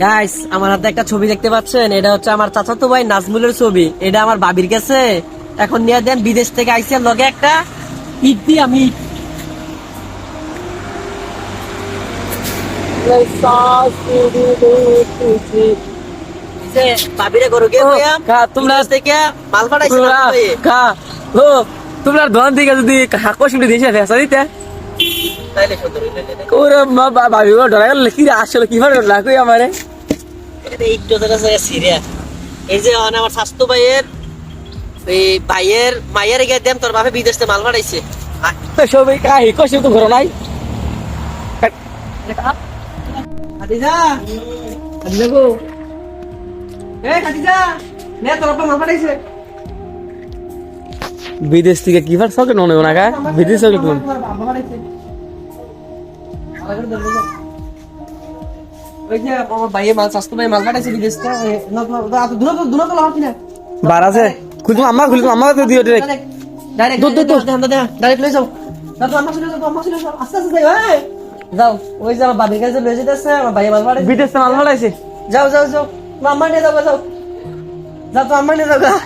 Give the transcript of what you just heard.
Guys, আমার হাতে একটা ছবি দেখতে পাচ্ছেন, এটা হচ্ছে আমার চাচাতো ভাই নাজমুলের ছবি। এটা আমার বাবির কাছে এখন নিয়ে দেন, বিদেশ থেকে আইসি লগে একটা ঈদ দি আমি। বাবিরে করো গে তোমরা থেকে মাল পাঠাইছে না ভাই। ও তোমরা ধন থেকে যদি হাকশিমটি দিয়েছে ফেসা দিতে তাইলে সুন্দর ওরে মা ভাবি ও ডরা গেল কি আসলে কি ভাবে লাগবে আমারে এটা একটু সিরিয়াস। এই যে আমার স্বাস্থ্য ভাইয়ের এই ভাইয়ের মায়ের গিয়ে দেন, তোর বাপে বিদেশ থেকে মাল পাঠাইছে। সবাই কাহি কষ্ট তো ঘর নাই খাদিজা, খাদিজা গো, খাদিজা নে, তোর বাপে মাল পাঠাইছে। বিদেশ থেকে কি ভার সকে ননে না কা বিদেশ থেকে কোন ওই যে আমার ভাইয়ের মাল, স্বাস্থ্য ভাই মাল পাঠাইছে বিদেশ থেকে। দূর তো লাভ না, বার আছে খুলতো আম্মা তো দিও ডাইরেক্ট ডাইরেক্ট ডাইরেক্ট লই যাও। দাদু আমার সাথে যাও, আমার সাথে যাও, আস্তে আস্তে যাও। যাও, ওই যে আমার বাবির কাছে লয়ে যেতেছে, আমার ভাইয়ের মাল পাঠাইছে বিদেশ থেকে মাল ফালাইছে যাও যাও যাও, আম্মা নিয়ে যাও, যাও যাও তো আম্মা নিয়ে যাও।